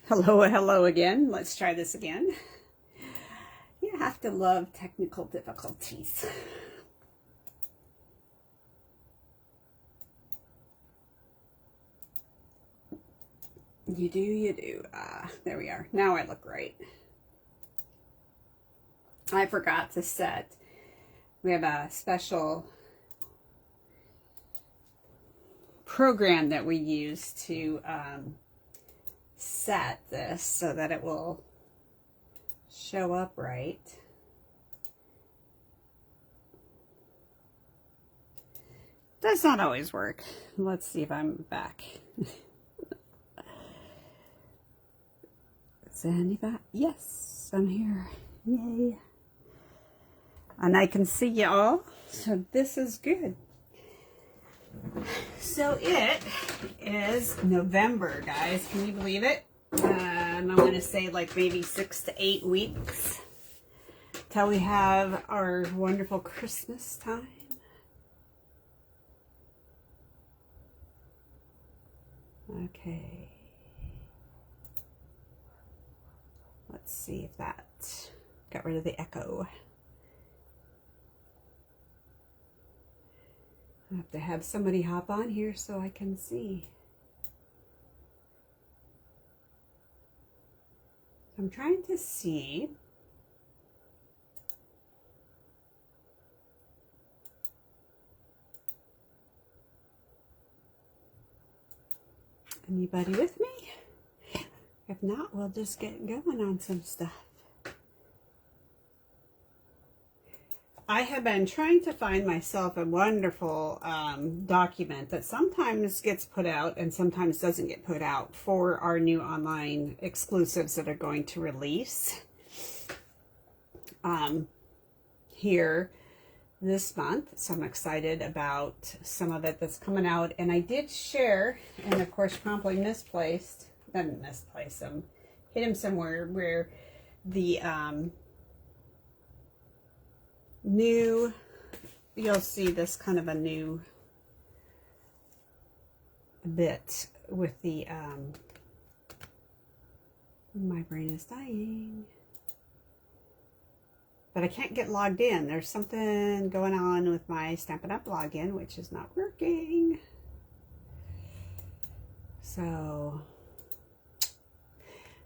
Hello, hello again. Let's try this again. You have to love technical difficulties. You do, you do. There we are. Now I look right. I forgot to set. We have a special program that we use to set this so that it will show up right. Does not always work. Let's see if I'm back. Is anybody? Yes, I'm here. Yay. And I can see y'all, so this is good. So it is November, guys. Can you believe it? I'm going to say like maybe 6 to 8 weeks till we have our wonderful Christmas time. Okay. Let's see if that got rid of the echo. I have to have somebody hop on here so I can see. I'm trying to see. Anybody with me? If not, we'll just get going on some stuff. I have been trying to find myself a wonderful document that sometimes gets put out and sometimes doesn't get put out for our new online exclusives that are going to release here this month. So I'm excited about some of it that's coming out. And I did share, and of course promptly misplaced, didn't misplace them, hit him somewhere where the new, you'll see this kind of a new bit with the my brain is dying, but I can't get logged in. There's something going on with my Stampin' Up login, which is not working. So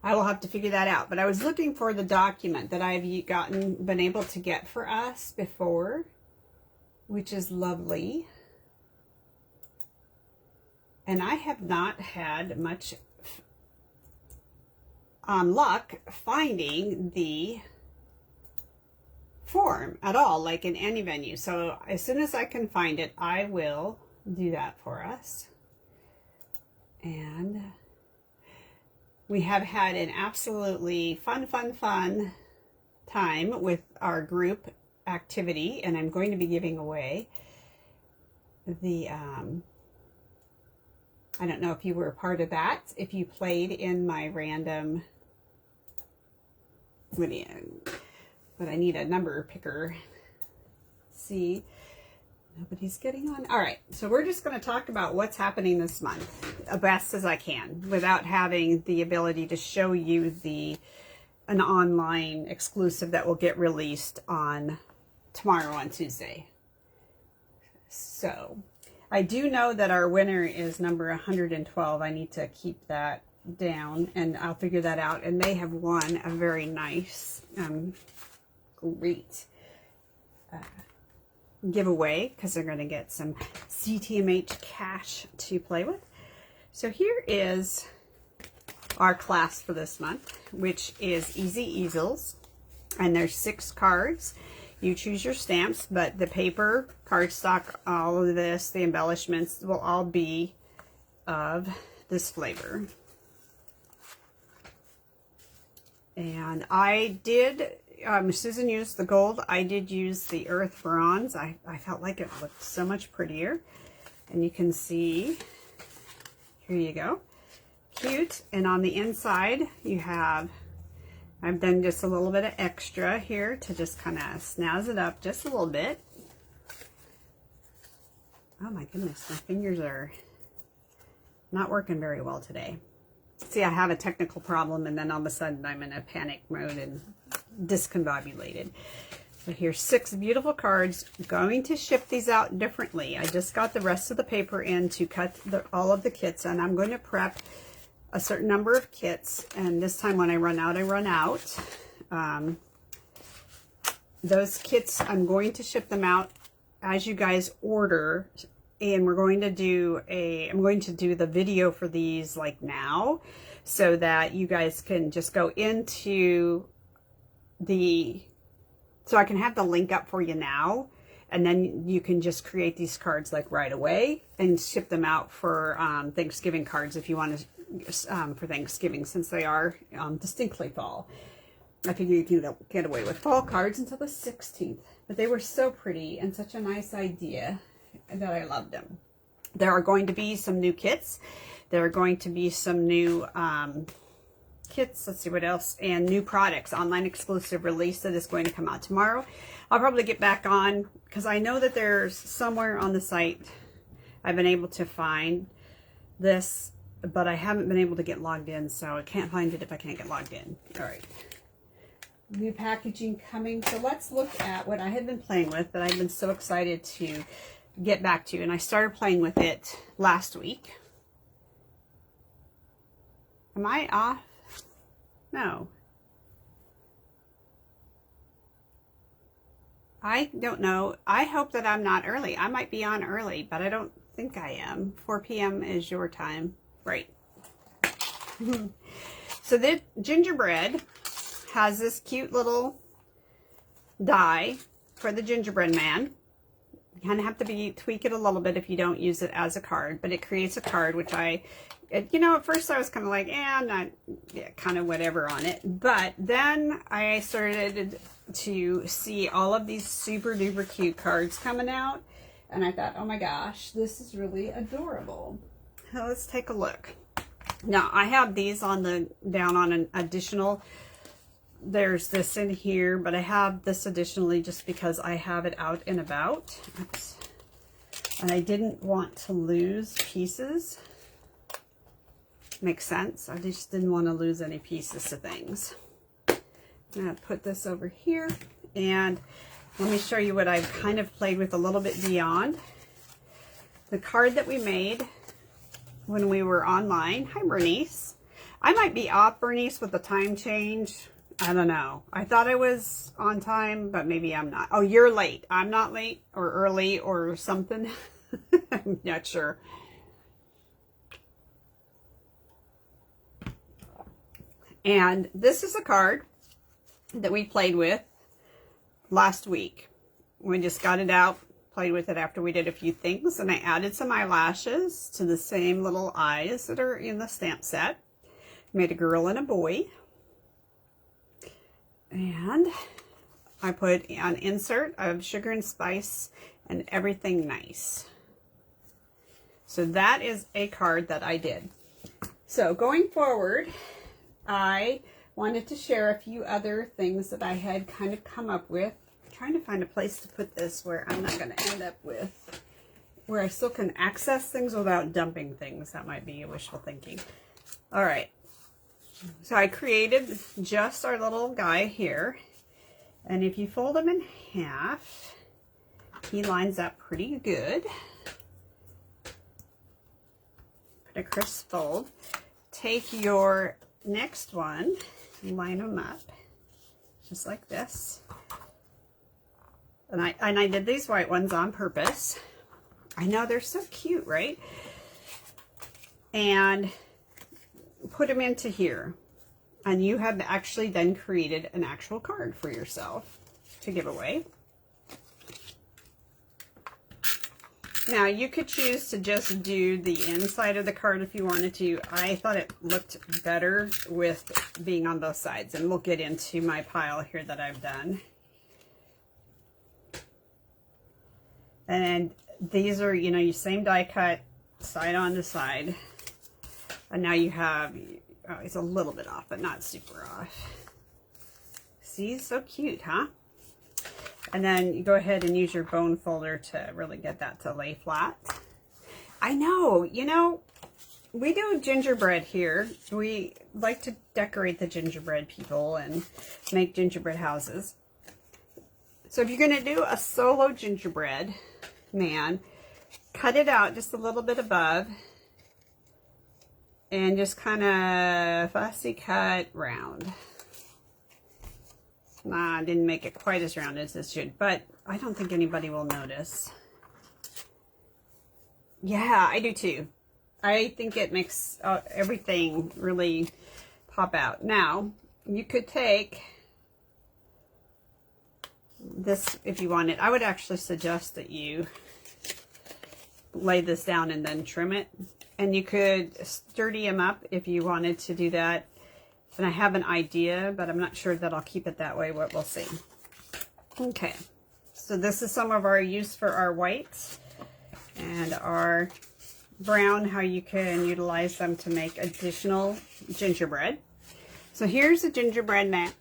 I will have to figure that out. But I was looking for the document that I've been able to get for us before, which is lovely. And I have not had much luck finding the form at all, like in any venue. So as soon as I can find it, I will do that for us. And we have had an absolutely fun time with our group activity, and I'm going to be giving away the, I don't know if you were a part of that, if you played in my random video, but I need a number picker. See, nobody's getting on. All right, so we're just going to talk about what's happening this month as best as I can without having the ability to show you an online exclusive that will get released on tomorrow on Tuesday. So I do know that our winner is number 112. I need to keep that down and I'll figure that out. And they have won a very nice, great giveaway because they're going to get some CTMH cash to play with. So here is our class for this month, which is Easy Easels, and there's 6 cards. You choose your stamps, but the paper, cardstock, all of this, the embellishments will all be of this flavor. And I did, Susan used the gold. I did use the earth bronze. I felt like it looked so much prettier. And you can see, here you go. Cute. And on the inside, you have, I've done just a little bit of extra here to just kind of snazz it up just a little bit. Oh my goodness, my fingers are not working very well today. See, I have a technical problem, and then all of a sudden I'm in a panic mode and discombobulated. So here's 6 beautiful cards. I'm going to ship these out differently. I just got the rest of the paper in to cut all of the kits, and I'm going to prep a certain number of kits, and this time when I run out, I run out. Those kits, I'm going to ship them out as you guys order, and we're going to do I'm going to do the video for these like now, so that you guys can just go into so I can have the link up for you now, and then you can just create these cards like right away and ship them out for Thanksgiving cards if you want to, for Thanksgiving, since they are distinctly fall. I figure you can get away with fall cards until the 16th. But they were so pretty and such a nice idea that I loved them. There are going to be some new kits. There are going to be some new kits. Let's see what else. And new products. Online exclusive release that is going to come out tomorrow. I'll probably get back on because I know that there's somewhere on the site I've been able to find this, but I haven't been able to get logged in, so I can't find it if I can't get logged in. All right. New packaging coming. So let's look at what I had been playing with that I've been so excited to get back to. And I started playing with it last week. Am I off? No. I don't know. I hope that I'm not early. I might be on early, but I don't think I am. 4 p.m. is your time. Right. So the Gingerbread has this cute little die for the gingerbread man. You kind of have to tweak it a little bit if you don't use it as a card, but it creates a card, which at first I was kind of like, I'm not, kind of whatever on it. But then I started to see all of these super duper cute cards coming out, and I thought, oh my gosh, this is really adorable. So let's take a look. Now I have these down on an additional. There's this in here, but I have this additionally just because I have it out and about. Oops. And I didn't want to lose pieces. Makes sense. I just didn't want to lose any pieces to things. I'm going to put this over here, and let me show you what I've kind of played with a little bit beyond. The card that we made when we were online. Hi, Bernice. I might be off, Bernice, with the time change. I don't know. I thought I was on time, but maybe I'm not. Oh, you're late. I'm not late or early or something. I'm not sure. And this is a card that we played with last week. We just got it out, played with it after we did a few things, and I added some eyelashes to the same little eyes that are in the stamp set. Made a girl and a boy. And I put an insert of sugar and spice and everything nice. So that is a card that I did. So going forward, I wanted to share a few other things that I had kind of come up with. I'm trying to find a place to put this where I'm not going to end up with, where I still can access things without dumping things. That might be wishful thinking. All right. So I created just our little guy here, and if you fold him in half, he lines up pretty good. Put a crisp fold. Take your next one, line them up just like this. And I did these white ones on purpose. I know they're so cute, right? And put them into here, and you have actually then created an actual card for yourself to give away. Now you could choose to just do the inside of the card if you wanted to. I thought it looked better with being on both sides, and we'll get into my pile here that I've done. And these are, your same die cut, side on to side. And now you have, oh, it's a little bit off, but not super off. See, so cute, huh? And then you go ahead and use your bone folder to really get that to lay flat. I know, we do gingerbread here. We like to decorate the gingerbread people and make gingerbread houses. So if you're going to do a solo gingerbread man, cut it out just a little bit above and just kind of fussy cut round. Nah, I didn't make it quite as round as this should, but I don't think anybody will notice. Yeah, I do too. I think it makes everything really pop out. Now, you could take this if you wanted. I would actually suggest that you lay this down and then trim it. And you could sturdy them up if you wanted to do that. And I have an idea, but I'm not sure that I'll keep it that way. What we'll see. Okay, so this is some of our use for our whites and our brown, how you can utilize them to make additional gingerbread. So here's a gingerbread mat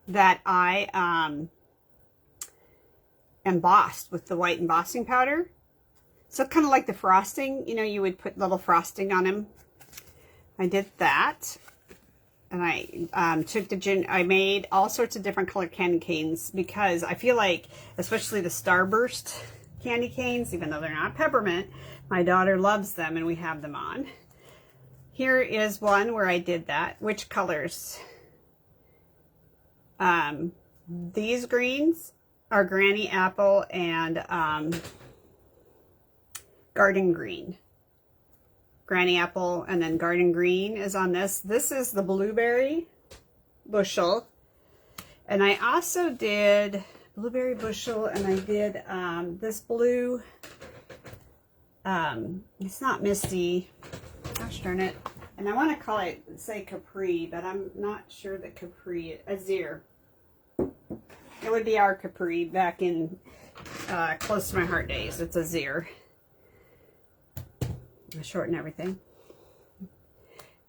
that I embossed with the white embossing powder. So kind of like the frosting, you know, you would put little frosting on them. I did that. And I took I made all sorts of different colored candy canes because I feel like, especially the Starburst candy canes, even though they're not peppermint, my daughter loves them and we have them on. Here is one where I did that. Which colors? These greens are Granny Apple and Garden Green. Granny Apple and then Garden Green is on this. This is the Blueberry Bushel. And I also did Blueberry Bushel and I did this blue, it's not Misty, gosh darn it. And I want to call it, say Capri, but I'm not sure that Capri, Azir. It would be our Capri back in close to my heart days. It's Azir. I shorten everything.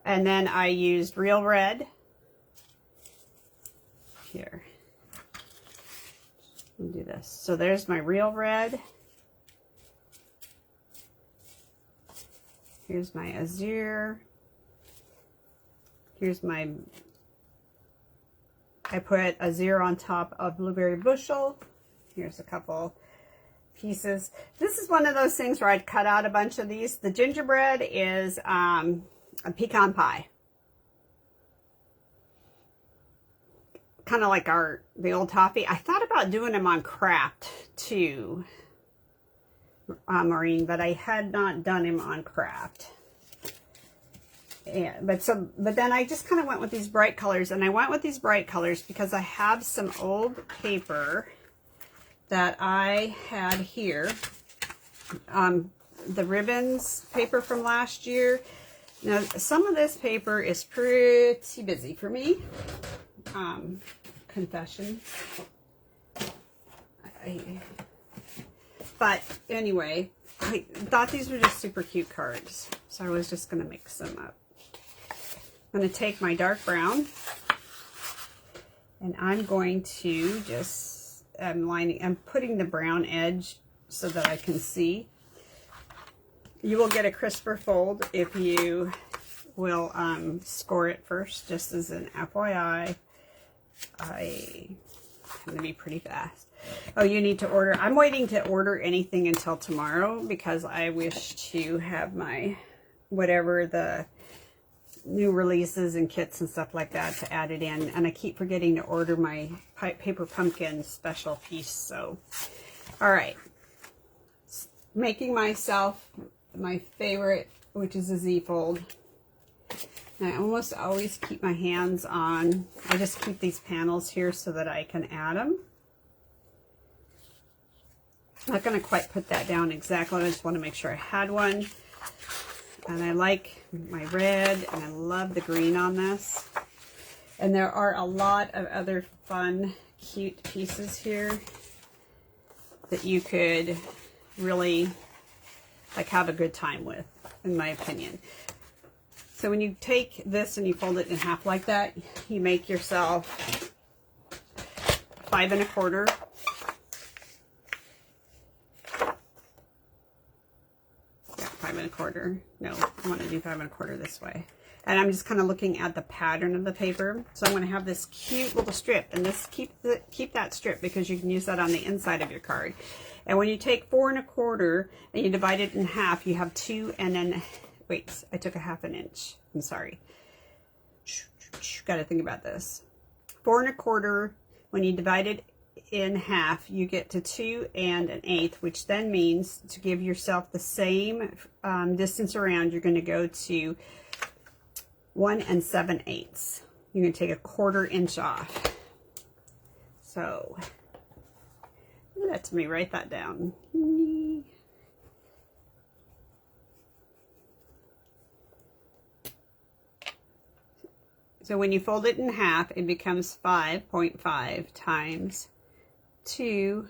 And then I used Real Red. Here. Let me do this. So there's my Real Red. Here's my Azure. Here's my, I put Azure on top of Blueberry Bushel. Here's a couple pieces. This is one of those things where I'd cut out a bunch of these. The gingerbread is a pecan pie. Kind of like the old toffee. I thought about doing them on Craft too, Maureen, but I had not done him on Craft. Yeah, but then I just kind of went with these bright colors, and I went with these bright colors because I have some old paper that I had here. The ribbons paper from last year. Now, some of this paper is pretty busy for me. Confession. But anyway, I thought these were just super cute cards, so I was just going to mix them up. I'm going to take my dark brown, and I'm going to just, I'm putting the brown edge so that I can see. You will get a crisper fold if you will score it first, just as an FYI. I'm going to be pretty fast. Oh, you need to order. I'm waiting to order anything until tomorrow because I wish to have my, whatever the new releases and kits and stuff like that, to add it in. And I keep forgetting to order my paper pumpkin special piece. So, all right. Making myself my favorite, which is a Z-fold. And I almost always keep my hands on, I just keep these panels here so that I can add them. I'm not going to quite put that down exactly. I just want to make sure I had one. And I like my red, and I love the green on this. And there are a lot of other fun, cute pieces here that you could really like have a good time with, in my opinion. So when you take this and you fold it in half like that, you make yourself 5 1/4. Yeah, 5 1/4. 1/4. No, I want to do 5 1/4 this way. And I'm just kind of looking at the pattern of the paper. So I'm going to have this cute little strip, and this keep that strip because you can use that on the inside of your card. And when you take 4 1/4 and you divide it in half, you have 2 and then, wait, I took a 1/2 inch. I'm sorry. Got to think about this. 4 1/4, when you divide it in half, you get to 2 and 1/8, which then means to give yourself the same distance around, you're going to go to 1 7/8. You're going to take a 1/4 inch off. So let me write that down. So when you fold it in half, it becomes 5.5 times 2.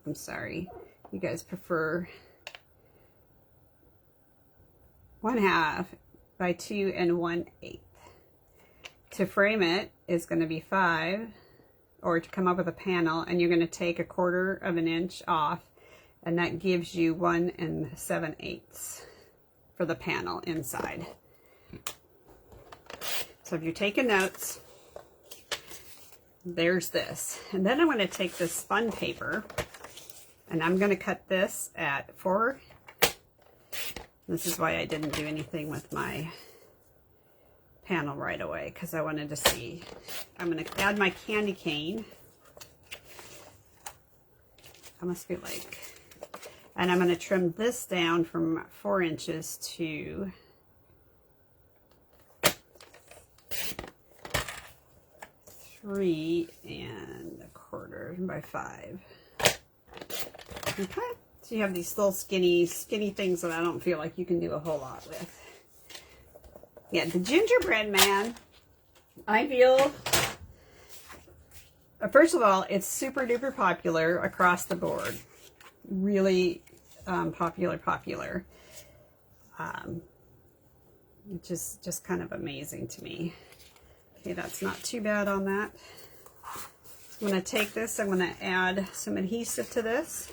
I'm sorry, you guys prefer 1/2 by 2 and 1/8. To frame it is going to be 5, or to come up with a panel, and you're going to take a 1/4 of an inch off, and that gives you 1 7/8 for the panel inside. So if you're taking notes, there's this. And then I'm going to take this fun paper, and I'm going to cut this at 4. This is why I didn't do anything with my panel right away, because I wanted to see. I'm going to add my candy cane. I must be like, and I'm going to trim this down from 4 inches to 3 1/4 by 5. Okay, so you have these little skinny things that I don't feel like you can do a whole lot with. Yeah, the gingerbread man, I feel, first of all, it's super duper popular across the board. Really popular. Just kind of amazing to me. Okay, that's not too bad on that. I'm going to take this, I'm going to add some adhesive to this.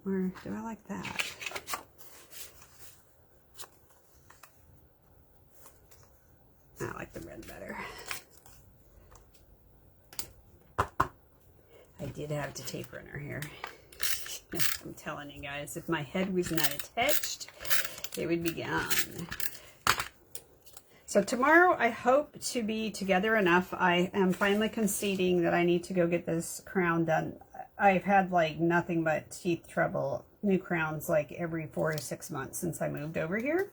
Or do I like that? I like the red better. I did have to tape runner here. I'm telling you guys, if my head was not attached, it would be gone. So tomorrow I hope to be together enough. I am finally conceding that I need to go get this crown done. I've had like nothing but teeth trouble, new crowns like every 4 to 6 months since I moved over here.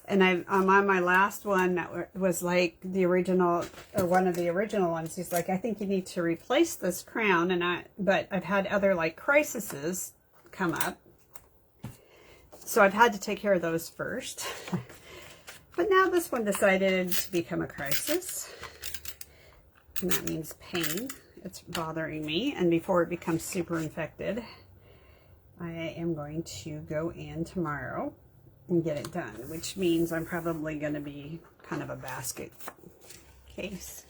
And I'm on my last one that was like the original, or one of the original ones. He's like, I think you need to replace this crown. But I've had other like crises come up. So I've had to take care of those first. But now this one decided to become a crisis. And that means pain. It's bothering me. And before it becomes super infected, I am going to go in tomorrow and get it done, which means I'm probably going to be kind of a basket case.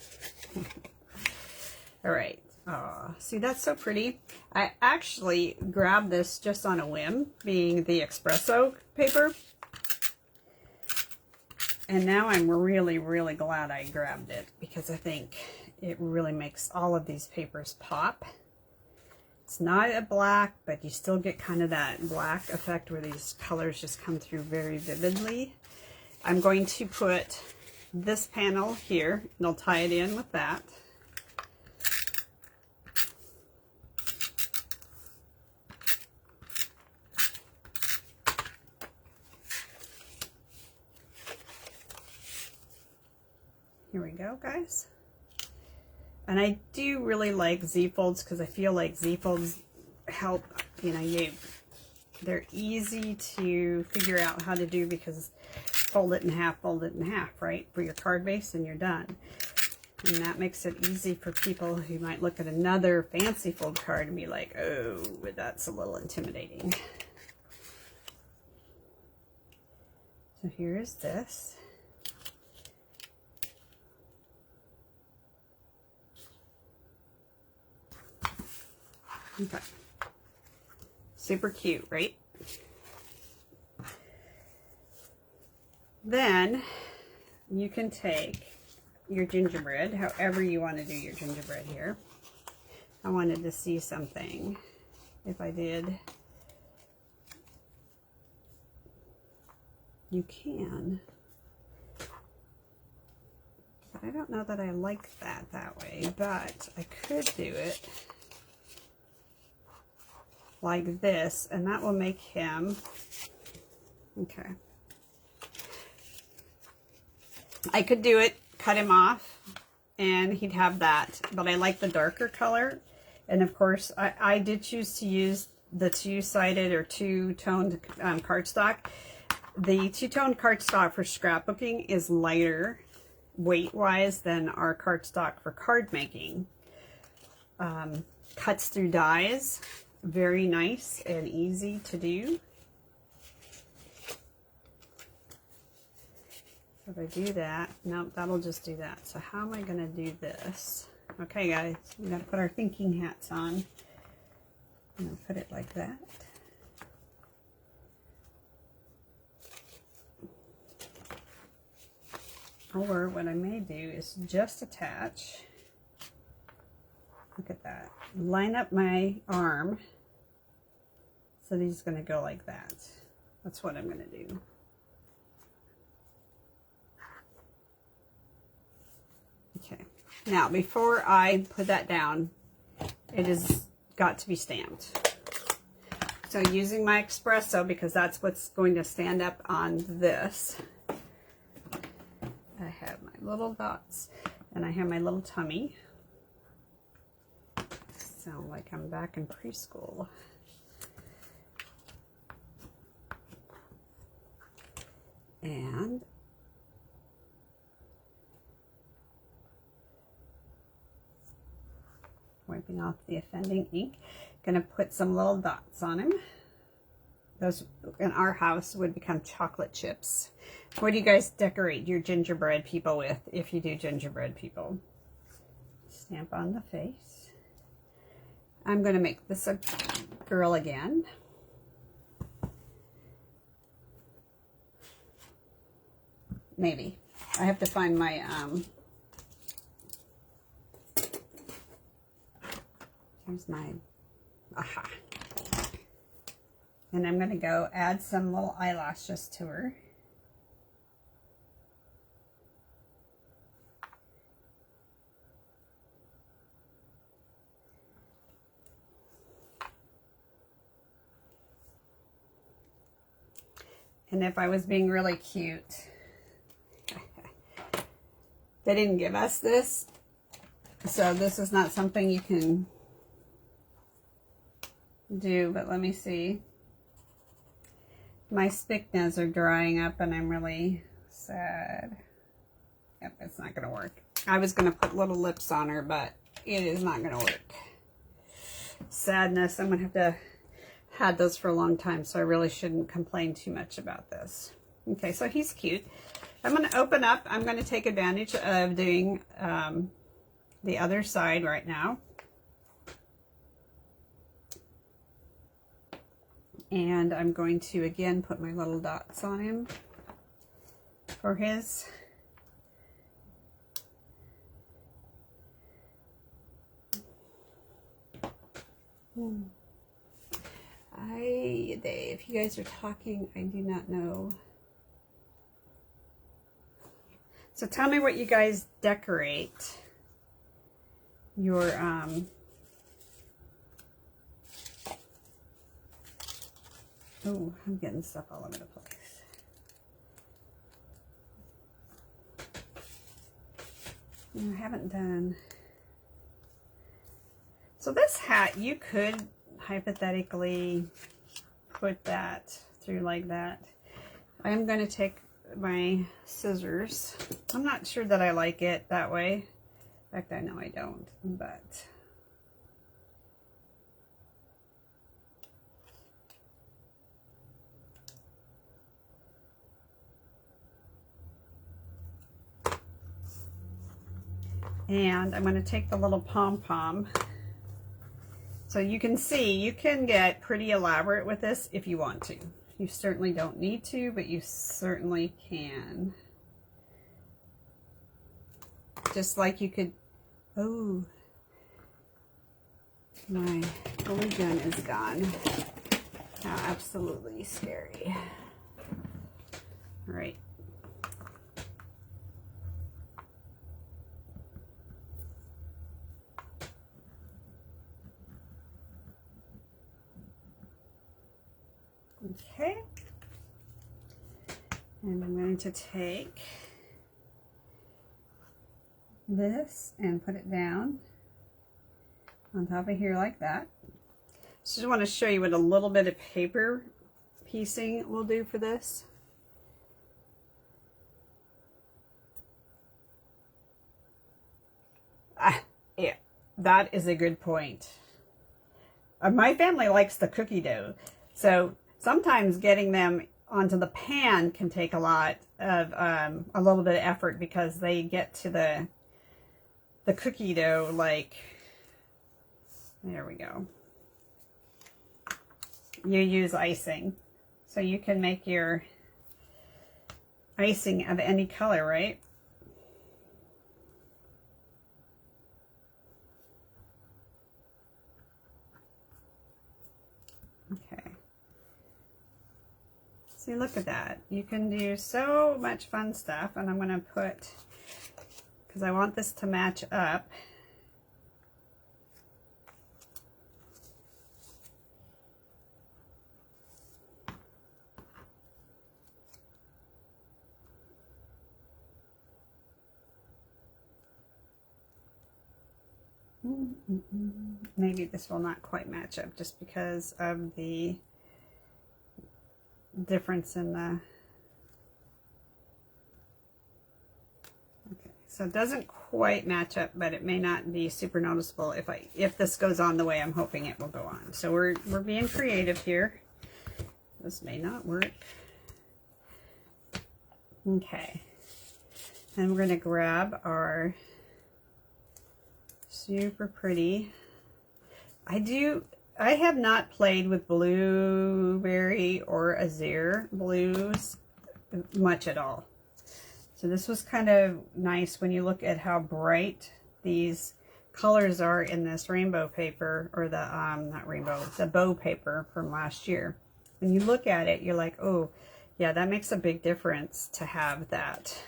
All right. Oh, see, that's so pretty. I actually grabbed this just on a whim, being the espresso paper. And now I'm really, really glad I grabbed it, because I think it really makes all of these papers pop. It's not a black, but you still get kind of that black effect where these colors just come through very vividly. I'm going to put this panel here, and I'll tie it in with that. Here we go, guys. And I do really like Z-folds, because I feel like Z-folds help, you know, they're easy to figure out how to do, because fold it in half, right? For your card base, and you're done. And that makes it easy for people who might look at another fancy fold card and be like, oh, that's a little intimidating. So here is this. Okay. Super cute, right? Then you can take your gingerbread, however you want to do your gingerbread here. I wanted to see something, if I did. You can. But I don't know that I like that way, but I could do it like this, and that will make him, okay. I could do it, cut him off, and he'd have that, but I like the darker color. And of course, I did choose to use the two-sided or two-toned cardstock. The two-toned cardstock for scrapbooking is lighter weight-wise than our cardstock for card making. Cuts through dies, very nice and easy to do. So if I do that, nope, that'll just do that. So how am I going to do this? Okay, guys, we got to put our thinking hats on. I'm going to put it like that. Or what I may do is just attach, look at that, line up my arm so that he's going to go like that. That's what I'm going to do. Okay, now before I put that down, it has got to be stamped. So using my espresso, because that's what's going to stand up on this, I have my little dots and I have my little tummy. Sound like I'm back in preschool. And wiping off the offending ink. Gonna put some little dots on him. Those in our house would become chocolate chips. What do you guys decorate your gingerbread people with if you do gingerbread people? Stamp on the face. I'm going to make this a girl again. Maybe. I have to find my, here's my, aha. And I'm going to go add some little eyelashes to her. And if I was being really cute, they didn't give us this, so this is not something you can do, but let me see. My spicanas are drying up and I'm really sad. Yep, it's not going to work. I was going to put little lips on her, but it is not going to work. Sadness. I'm going to have to had those for a long time, so I really shouldn't complain too much about this. Okay, so he's cute. I'm going to open up. I'm going to take advantage of doing the other side right now. And I'm going to, again, put my little dots on him for his. If you guys are talking, I do not know. So tell me what you guys decorate your, oh, I'm getting stuff all over the place. I haven't done. So this hat, you could hypothetically put that through like that. I'm going to take my scissors. I'm not sure that I like it that way. In fact, I know I don't, but and I'm going to take the little pom-pom. So you can see, you can get pretty elaborate with this if you want to. You certainly don't need to, but you certainly can. Just like you could, oh, my glue gun is gone. How absolutely scary. All right. Okay. And I'm going to take this and put it down on top of here like that. Just want to show you what a little bit of paper piecing will do for this. Yeah, that is a good point. My family likes the cookie dough, so sometimes getting them onto the pan can take a lot of a little bit of effort, because they get to the cookie dough like, there we go. You use icing, so you can make your icing of any color, right? Okay. See, look at that. You can do so much fun stuff, and I'm going to put, because I want this to match up. Maybe this will not quite match up just because of the difference in the, okay, so it doesn't quite match up, but it may not be super noticeable if this goes on the way I'm hoping it will go on. So we're being creative here. This may not work. Okay, and we're going to grab our super pretty, I have not played with blueberry or azure blues much at all. So this was kind of nice when you look at how bright these colors are in this rainbow paper, or the, not rainbow, the bow paper from last year. When you look at it, you're like, oh, yeah, that makes a big difference to have that.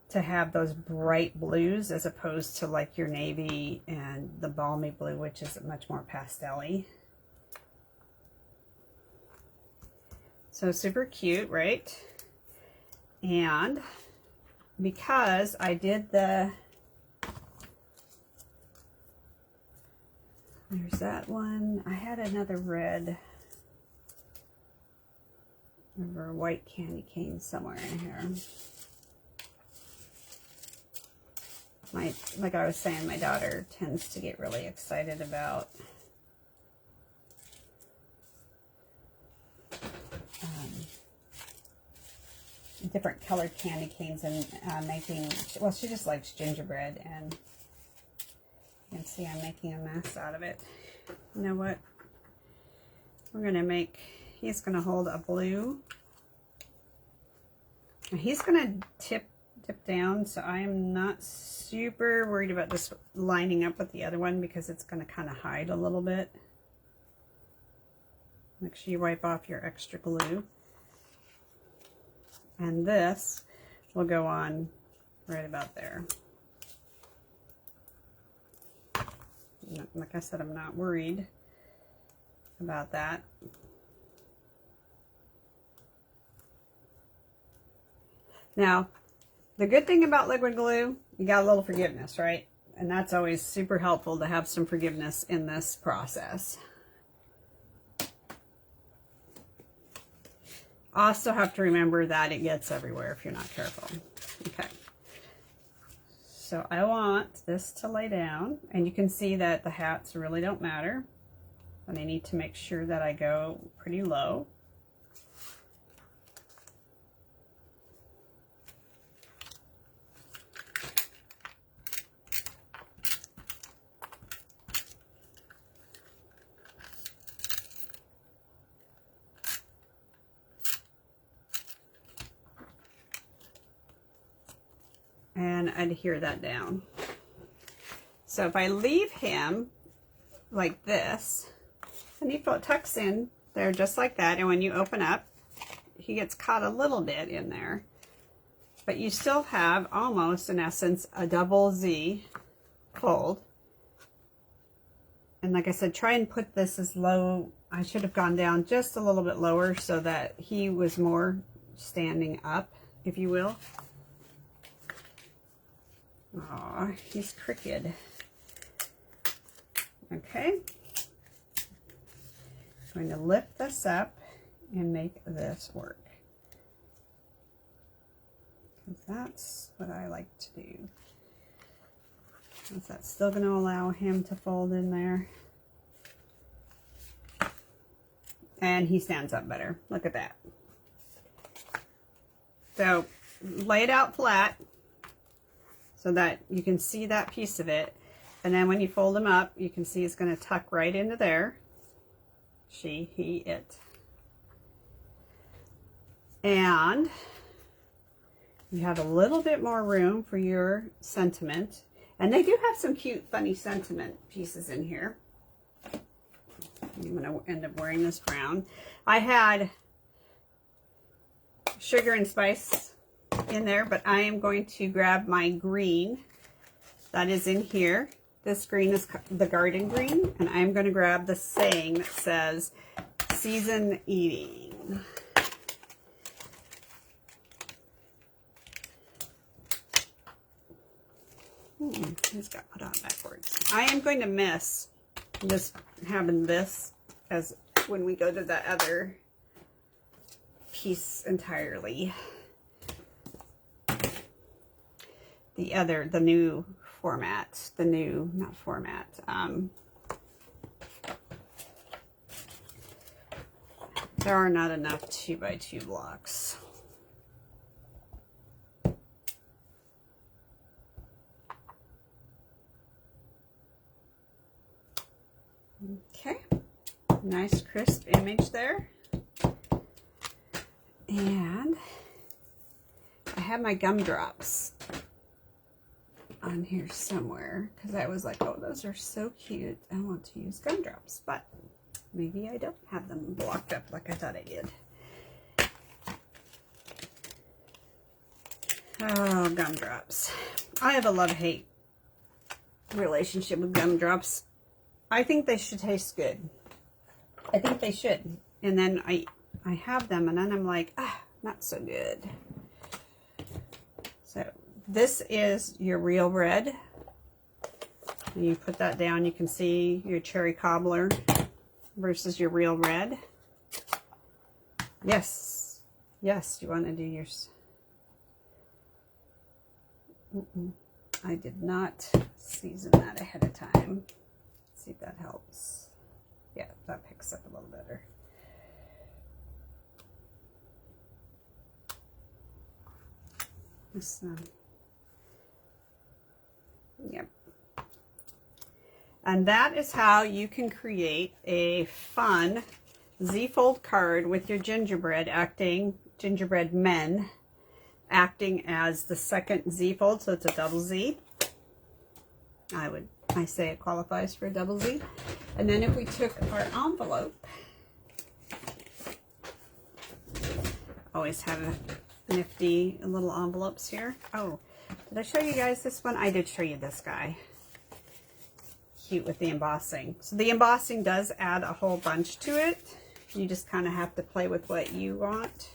To have those bright blues as opposed to like your navy and the balmy blue, which is much more pastel-y. So super cute, right? And because I did the, there's that one. I had another red or a white candy cane somewhere in here. Like I was saying, my daughter tends to get really excited about different colored candy canes and making, well, she just likes gingerbread, and you can see I'm making a mess out of it. You know what? We're going to make, he's going to hold a blue, and he's going to tip down, so I am not super worried about this lining up with the other one, because it's going to kind of hide a little bit. Make sure you wipe off your extra glue. And this will go on right about there. Like I said, I'm not worried about that. Now, the good thing about liquid glue, you got a little forgiveness, right? And that's always super helpful to have some forgiveness in this process. Also have to remember that it gets everywhere if you're not careful. Okay. So I want this to lay down, and you can see that the hats really don't matter, but I need to make sure that I go pretty low. and adhere that down. So if I leave him like this, and he tucks in there just like that, and when you open up, he gets caught a little bit in there, but you still have almost, in essence, a double Z fold. And like I said, try and put this as low. I should have gone down just a little bit lower so that he was more standing up, if you will. Aw, he's crooked. Okay. I'm going to lift this up and make this work. Because that's what I like to do. Is that still going to allow him to fold in there? And he stands up better. Look at that. So lay it out flat so that you can see that piece of it. And then when you fold them up, you can see it's going to tuck right into there. She, he, it. And you have a little bit more room for your sentiment. And they do have some cute, funny sentiment pieces in here. I'm going to end up wearing this brown. I had sugar and spice in there, but I am going to grab my green that is in here. This green is the garden green, and I'm going to grab the saying that says, season eating. It's got put on backwards. I am going to miss just having this as when we go to the other piece entirely. The new format, not format. There are not enough 2x2 blocks. Okay, nice crisp image there. And I have my gumdrops on here somewhere because I was like, oh, those are so cute. I want to use gumdrops, but maybe I don't have them blocked up like I thought I did. Oh, gumdrops. I have a love-hate relationship with gumdrops. I think they should taste good. I think they should. And then I have them and then I'm like, not so good. So this is your real red. And you put that down, you can see your cherry cobbler versus your real red. Yes. Yes, you want to do yours. I did not season that ahead of time. See if that helps. Yeah, that picks up a little better. This yep. And that is how you can create a fun Z-fold card with your gingerbread men acting as the second Z-fold, so it's a double Z. I say it qualifies for a double Z. And then if we took our envelope, always have a nifty little envelopes here. Oh, did I show you guys this one? I did show you this guy. Cute with the embossing. So the embossing does add a whole bunch to it. You just kind of have to play with what you want.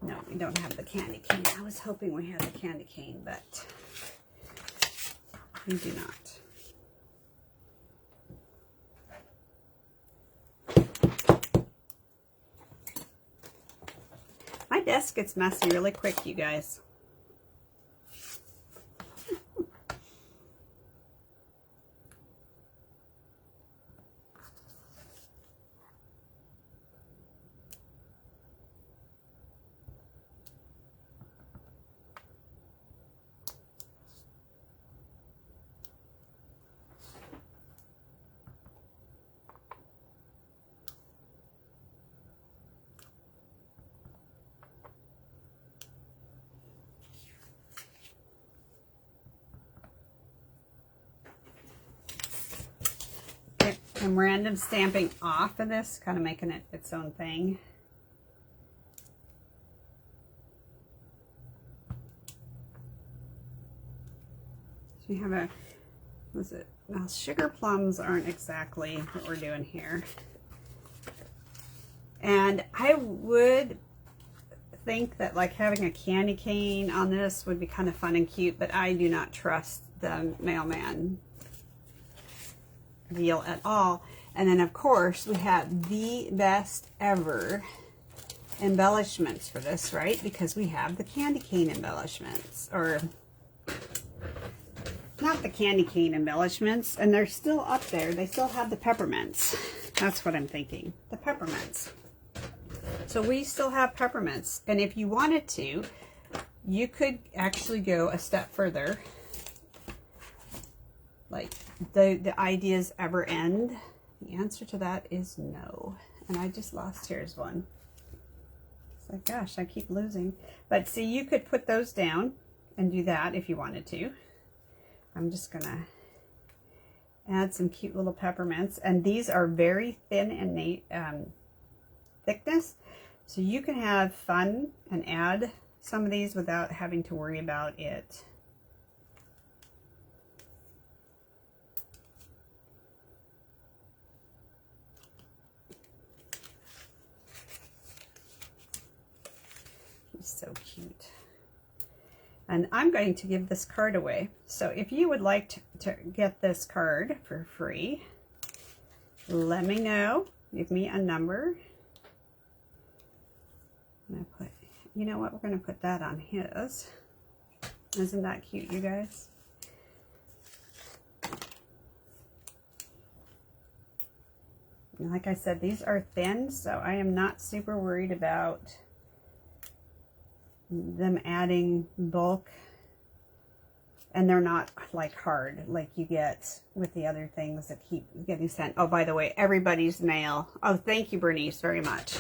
No, we don't have the candy cane. I was hoping we had the candy cane, but we do not. My desk gets messy really quick, you guys. some random stamping off of this, kind of making it its own thing. So we have a, what's it? Now, sugar plums aren't exactly what we're doing here. And I would think that like having a candy cane on this would be kind of fun and cute, but I do not trust the mailman deal at all. And then of course we have the best ever embellishments for this, right? Because we have the candy cane embellishments, or not the candy cane embellishments, and they're still up there. They still have the peppermints. That's what I'm thinking, the peppermints. So we still have peppermints, and if you wanted to, you could actually go a step further. Like, the ideas ever end? The answer to that is no. And I just lost, here's one. It's like, gosh, I keep losing. But see, you could put those down and do that if you wanted to. I'm just gonna add some cute little peppermints, and these are very thin and thickness, so you can have fun and add some of these without having to worry about it. He's so cute. And I'm going to give this card away. So if you would like to get this card for free, let me know. Give me a number. And I put, you know what, we're going to put that on his. Isn't that cute, you guys? And like I said, these are thin, so I am not super worried about them adding bulk, and they're not like hard like you get with the other things that keep getting sent. Oh, by the way, everybody's mail. Oh, thank you, Bernice, very much.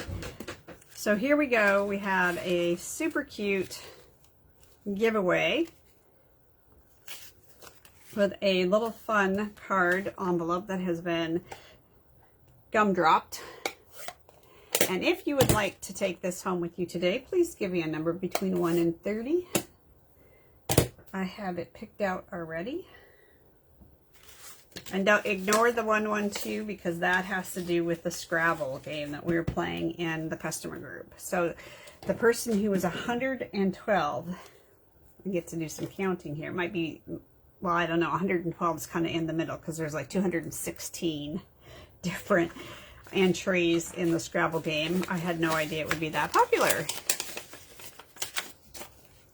So here we go. We have a super cute giveaway with a little fun card envelope that has been gumdropped. And if you would like to take this home with you today, please give me a number between 1 and 30. I have it picked out already. And don't ignore the 112 because that has to do with the Scrabble game that we were playing in the customer group. So the person who was 112, I get to do some counting here. It might be, well, I don't know, 112 is kind of in the middle because there's like 216 different entries in the Scrabble game. I had no idea it would be that popular.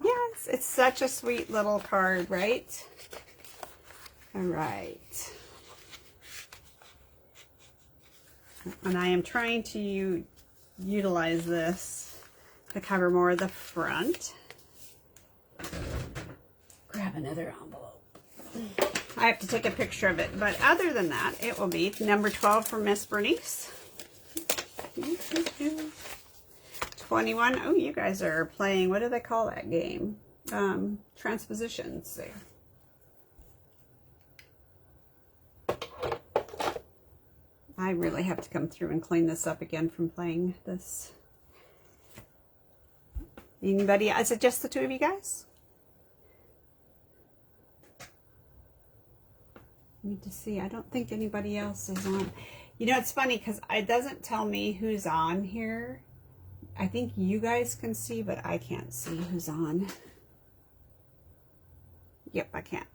Yes, it's such a sweet little card, right? All right. And I am trying to utilize this to cover more of the front. Grab another envelope. I have to take a picture of it, but other than that, it will be number 12 for Miss Bernice. 21. Oh, you guys are playing, what do they call that game? Transpositions there. I really have to come through and clean this up again from playing this. Anybody? Is it just the two of you guys? Need to see. I don't think anybody else is on. You know, it's funny because it doesn't tell me who's on here. I think you guys can see, but I can't see who's on. Yep, I can't.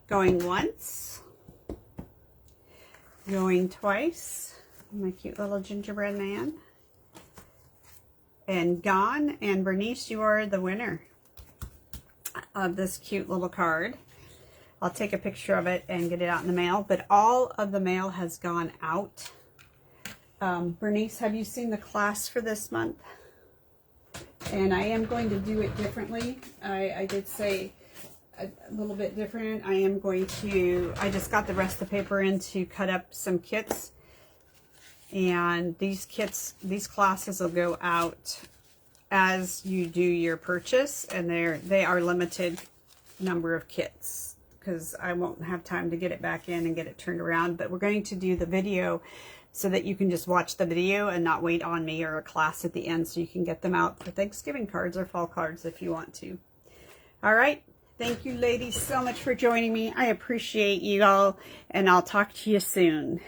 Going once. Going twice. My cute little gingerbread man. And gone. And Bernice, you are the winner of this cute little card. I'll take a picture of it and get it out in the mail, but all of the mail has gone out. Bernice, have you seen the class for this month? And I am going to do it differently. I did say a little bit different. I am going to, I just got the rest of the paper in to cut up some kits. And these kits, these classes will go out as you do your purchase, and they are limited number of kits. because I won't have time to get it back in and get it turned around. But we're going to do the video so that you can just watch the video and not wait on me or a class at the end, so you can get them out for Thanksgiving cards or fall cards if you want to. All right. Thank you, ladies, so much for joining me. I appreciate you all, and I'll talk to you soon.